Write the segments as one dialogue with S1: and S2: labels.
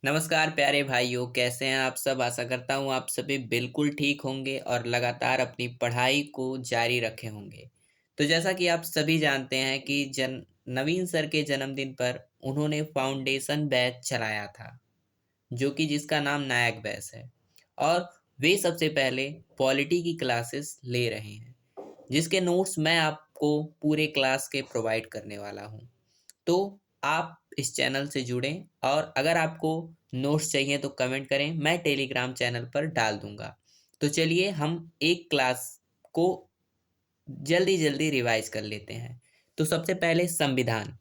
S1: नमस्कार प्यारे भाइयों, कैसे हैं आप सब। आशा करता हूँ आप सभी बिल्कुल ठीक होंगे और लगातार अपनी पढ़ाई को जारी रखे होंगे। तो जैसा कि आप सभी जानते हैं कि नवीन सर के जन्मदिन पर उन्होंने फाउंडेशन बैच चलाया था, जो कि जिसका नाम नायक बैच है। और वे सबसे पहले पॉलिटी की क्लासेस ले रहे हैं, जिसके नोट्स मैं आपको पूरे क्लास के प्रोवाइड करने वाला हूँ। तो आप इस चैनल से जुड़ें और अगर आपको नोट्स चाहिए तो कमेंट करें, मैं टेलीग्राम चैनल पर डाल दूंगा। तो चलिए हम एक क्लास को जल्दी जल्दी रिवाइज कर लेते हैं। तो सबसे पहले संविधान।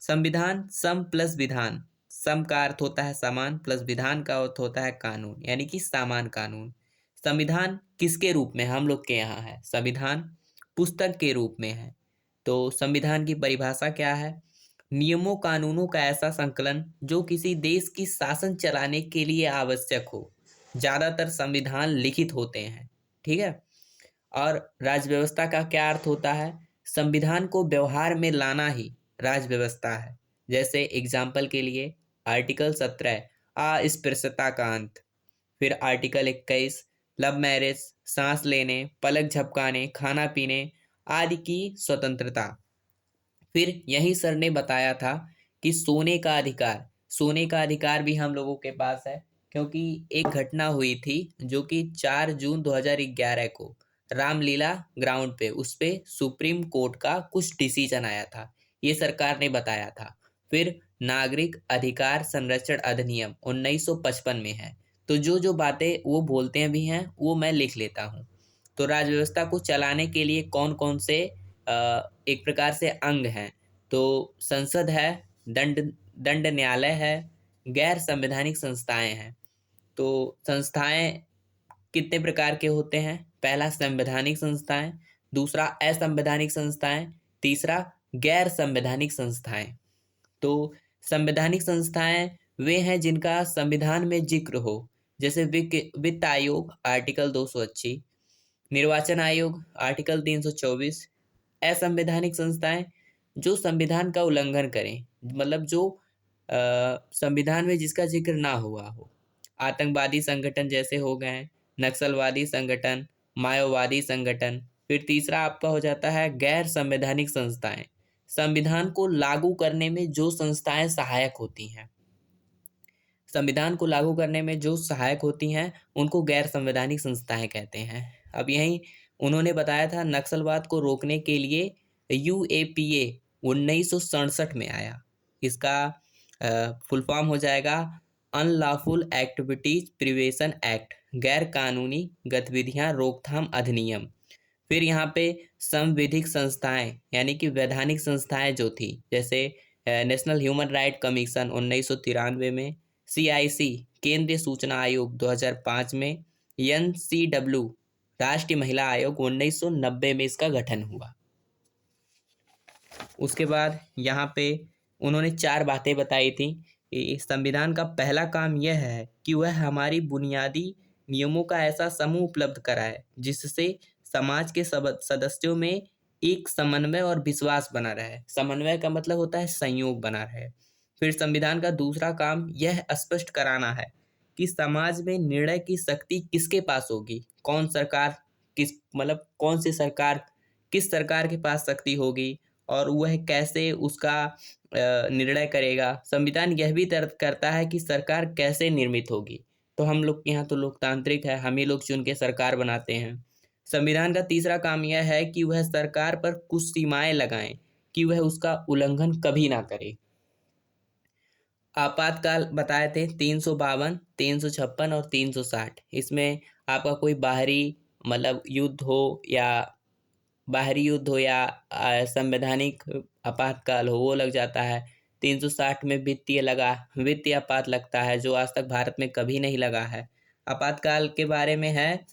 S1: संविधान सम प्लस विधान। सम का अर्थ होता है समान, प्लस विधान का अर्थ होता है कानून, यानी कि सामान कानून। संविधान किसके रूप में हम लोग के यहाँ है? संविधान पुस्तक के रूप में है। तो संविधान की परिभाषा क्या है? नियमों कानूनों का ऐसा संकलन जो किसी देश की शासन चलाने के लिए आवश्यक हो। ज्यादातर संविधान लिखित होते हैं, ठीक है। और राज्य व्यवस्था का क्या अर्थ होता है? संविधान को व्यवहार में लाना ही राज्य व्यवस्था है। जैसे एग्जाम्पल के लिए आर्टिकल 17 अस्पृश्यता का अंत। फिर आर्टिकल 21 लव मैरिज, सांस लेने, पलक झपकाने, खाना पीने आदि की स्वतंत्रता। फिर यही सर ने बताया था कि सोने का अधिकार। सोने का अधिकार भी हम लोगों के पास है, क्योंकि एक घटना हुई थी जो कि 4 जून 2011 को रामलीला ग्राउंड पे उस पे सुप्रीम कोर्ट का कुछ डिसीजन आया था, ये सरकार ने बताया था। फिर नागरिक अधिकार संरक्षण अधिनियम 1955 में है। तो जो जो बातें वो बोलते हैं भी हैं वो मैं लिख लेता हूँ। तो राज्य व्यवस्था को चलाने के लिए कौन कौन से एक प्रकार से अंग हैं? तो संसद है, दंड दंड न्यायालय है, गैर संवैधानिक संस्थाएं हैं। तो संस्थाएं कितने प्रकार के होते हैं? पहला संवैधानिक संस्थाएं, दूसरा असंवैधानिक संस्थाएं, तीसरा गैर संवैधानिक संस्थाएं। तो संवैधानिक संस्थाएं वे हैं जिनका संविधान में जिक्र हो, जैसे वित्त आयोग आर्टिकल 280, निर्वाचन आयोग आर्टिकल 324। असंवैधानिक संस्थाएं जो संविधान का उल्लंघन करें, मतलब जो संविधान में जिसका जिक्र ना हुआ हो। आतंकवादी संगठन जैसे हो गए, नक्सलवादी संगठन, माओवादी संगठन। फिर तीसरा आपका हो जाता है गैर संवैधानिक संस्थाएं। संविधान को लागू करने में जो संस्थाएं सहायक होती हैं, संविधान को लागू करने में जो सहायक होती हैं उनको गैर संवैधानिक संस्थाएं कहते हैं। अब यही उन्होंने बताया था नक्सलवाद को रोकने के लिए यूएपीए 1967 में आया। इसका फुल फॉर्म हो जाएगा अनलॉफुल एक्टिविटीज प्रिवेंशन एक्ट, गैर कानूनी गतिविधियां रोकथाम अधिनियम। फिर यहाँ पे संवैधानिक संस्थाएं यानी कि वैधानिक संस्थाएं जो थी, जैसे नेशनल ह्यूमन राइट कमीशन 1993 में, सीआईसी केंद्रीय सूचना आयोग 2005 में, एनसीडब्ल्यू राष्ट्रीय महिला आयोग 1990 में इसका गठन हुआ। उसके बाद यहाँ पे उन्होंने 4 बातें बताई थी। संविधान का पहला काम यह है कि वह हमारी बुनियादी नियमों का ऐसा समूह उपलब्ध कराए जिससे समाज के सब सदस्यों में एक समन्वय और विश्वास बना रहे। समन्वय का मतलब होता है संयोग बना रहे। फिर संविधान का दूसरा काम यह स्पष्ट कराना है कि समाज में निर्णय की शक्ति किसके पास होगी, कौन सरकार किस मतलब कौन सी सरकार किस सरकार के पास शक्ति होगी और वह कैसे उसका निर्णय करेगा। संविधान यह भी तर्क करता है कि सरकार कैसे निर्मित होगी। तो हम लोग के यहाँ तो लोकतांत्रिक है, हम ही लोग चुन के सरकार बनाते हैं। संविधान का तीसरा काम यह है कि वह सरकार पर कुछ सीमाएं लगाएं कि वह उसका उल्लंघन कभी ना करे। आपातकाल बताए थे 352, 356 और 360। इसमें आपका कोई बाहरी मतलब युद्ध हो या संवैधानिक आपातकाल हो, वो लग जाता है। 360 में वित्तीय आपात लगता है, जो आज तक भारत में कभी नहीं लगा है। आपातकाल के बारे में है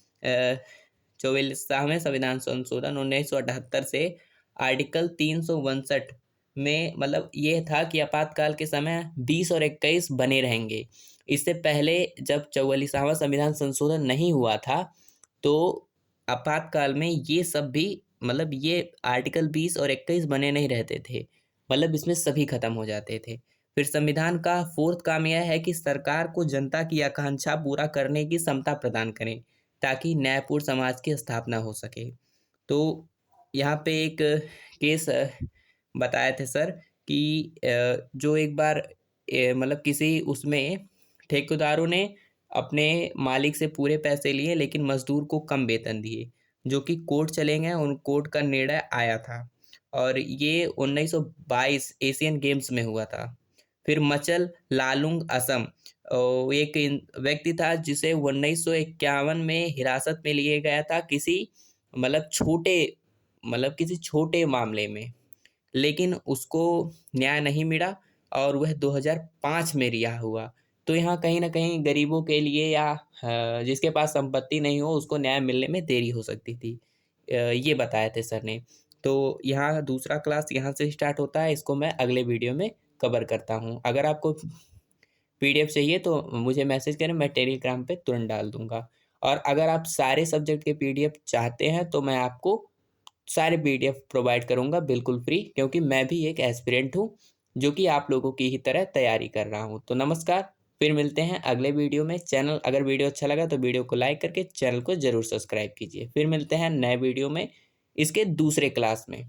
S1: 44वें संविधान संशोधन 1978 से आर्टिकल 359 में, मतलब ये था कि आपातकाल के समय 20 और 21 बने रहेंगे। इससे पहले जब 44वां संविधान संशोधन नहीं हुआ था तो आपातकाल में ये सब भी, मतलब ये आर्टिकल 20 और 21 बने नहीं रहते थे, मतलब इसमें सभी खत्म हो जाते थे। फिर संविधान का फोर्थ काम यह है कि सरकार को जनता की आकांक्षा पूरा करने की क्षमता प्रदान करें ताकि न्यायपूर्ण समाज की स्थापना हो सके। तो यहाँ पे एक केस बताए थे सर कि जो एक बार मतलब किसी उसमें ठेकेदारों ने अपने मालिक से पूरे पैसे लिए लेकिन मजदूर को कम वेतन दिए, जो कि कोर्ट चले गए। उन कोर्ट का निर्णय आया था और ये 1922 एशियन गेम्स में हुआ था। फिर मचल लालुंग असम एक व्यक्ति था जिसे 1951 में हिरासत में लिए गया था किसी मतलब छोटे किसी छोटे मामले में, लेकिन उसको न्याय नहीं मिला और वह 2005 में रिहा हुआ। तो यहाँ कहीं न कहीं गरीबों के लिए या जिसके पास संपत्ति नहीं हो उसको न्याय मिलने में देरी हो सकती थी। ये बताए थे सर ने। तो यहाँ दूसरा क्लास यहाँ से स्टार्ट होता है, इसको मैं अगले वीडियो में कवर करता हूँ। अगर आपको पीडीएफ चाहिए तो मुझे मैसेज करें, मैं टेलीग्राम पे तुरंत डाल दूँगा। और अगर आप सारे सब्जेक्ट के पीडीएफ चाहते हैं तो मैं आपको सारे पीडीएफ प्रोवाइड करूँगा बिल्कुल फ्री, क्योंकि मैं भी एक एस्पिरेंट हूँ जो कि आप लोगों की ही तरह तैयारी कर रहा हूँ। तो नमस्कार, फिर मिलते हैं अगले वीडियो में। चैनल अगर वीडियो अच्छा लगा तो वीडियो को लाइक करके चैनल को ज़रूर सब्सक्राइब कीजिए। फिर मिलते हैं नए वीडियो में इसके दूसरे क्लास में।